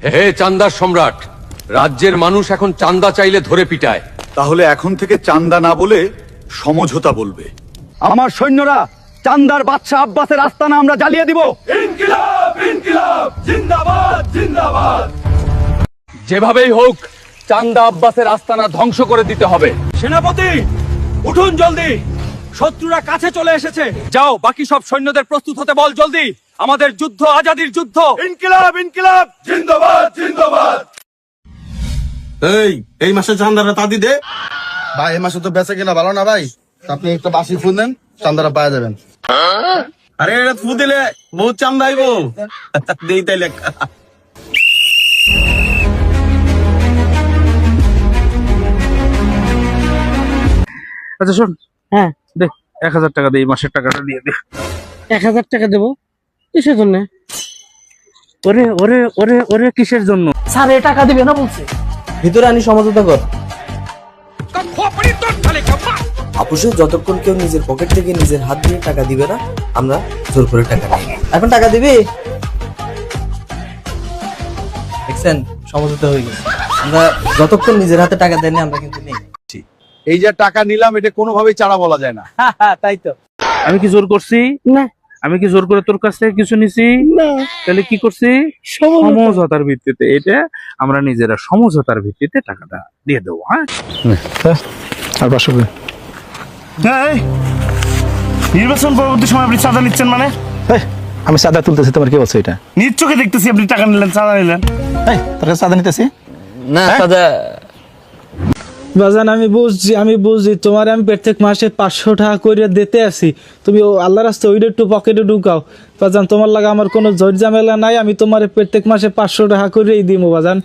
হে চান্দার সম্রাট, রাজ্যের মানুষ এখন চান্দা চাইলে ধরে পিটায়। তাহলে এখন থেকে চান্দা না বলে সমঝোতা বলবে। আমার সৈন্যরা চান্দার বাদশাহ আব্বাসের আস্তানা আমরা জ্বালিয়ে দিব। ইনকিলাব ইনকিলাব, জিন্দাবাদ জিন্দাবাদ। যেভাবেই হোক চান্দা আব্বাসের আস্তানা ধ্বংস করে দিতে হবে। সেনাপতি উঠুন জলদি, শত্রুরা কাছে চলে এসেছে। যাও বাকি সব সৈন্যদের প্রস্তুত হতে বল জলদি। আমাদের যুদ্ধ আজাদির যুদ্ধ। ইনকিলাব ইনকিলাব, জিন্দাবাদ জিন্দাবাদ। এই মাসে চান্দারা তাদি দে ভাই এই মাসে তো বেঁচে কিনা ভালো না ভাই, আপনি একটা বাসি ফোন দেন, চান্দারা পাওয়া যাবেন। আরে এটা ফু দিলে বহুত চান্দা আইব দেই তাইলে। আচ্ছা শোন, হ্যাঁ দে 1000 টাকা দে, এই মাসের টাকাটা দিয়ে দে। 1000 টাকা দেবো কিসের জন্য? ওরে ওরে ওরে ওরে কিসের জন্য? স্যার এ টাকা দিবে না বলছে, ভিতরে আনি সমঝোতা কর। আপুসে যতক্ষণ কেউ নিজের পকেট থেকে নিজের হাত দিয়ে টাকা দিবে না, আমরা জোর করে টাকা নিই। এখন টাকা দিবি? দেখছেন সমঝোতা হয়ে গেছে। আমরা যতক্ষণ নিজের হাতে টাকা দেয়নি আমরা কিন্তু নেই। এই যে টাকা নিলাম এটা কোনোভাবেই চাড়া বলা যায় না। তাই তো। আমি কি জোর করছি? না। আমি কি জোর করে তোর কাছ থেকে কিছু নিছি? না। তাহলে কি করছি? সমঝোতার ভিত্তিতে। এটা আমরা নিজেরা সমঝোতার ভিত্তিতে টাকাটা দিয়ে দেবো। হ্যাঁ আর 500 নির্বাচন পরবর্তী সময় আপনি চাঁদা নিচ্ছেন মানে? আমি চাঁদা তুলতেছি, তোমার কি বলছো এটা? নিজ চোখে দেখতেছি আপনি টাকা নিলেন, চাঁদা নিলেন। তোর কাছে চাঁদা নিতেছি না দাদা বাজান, আমি বুঝছি তোমার আমি প্রত্যেক মাসে 500 টাকা করে দিতে আছি। তুমি আল্লাহ রাস্তা ওইটা একটু পকেটে ঢুকাও বাজান। তোমার লাগা আমার কোনো ঝড় ঝামেলা নাই। আমি তোমার প্রত্যেক মাসে 500 টাকা করেই দিব বাজান।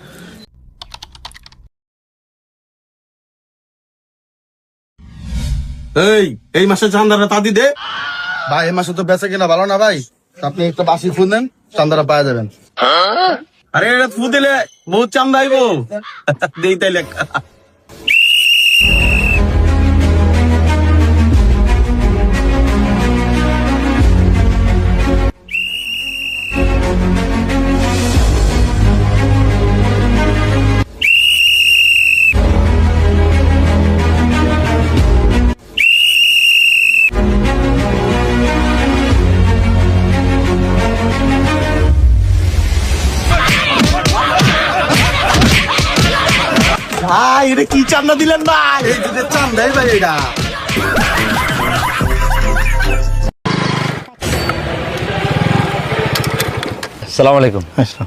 এই মাসে চান্দারা তাদি দে ভাই এই মাসে তো বেঁচে কিনা ভালো না ভাই, আপনি একটা বাসি ফোন দেন, চান্দারা পাওয়া যাবেন। আরে এটা ফু দিলে বহুত চান্দা আইব দেই তাইলে। ভাই এটা কি চান্দা দিলেন ভাই? এই দুধের চান্দাই ভাই এটা। আসসালামু আলাইকুম। আচ্ছা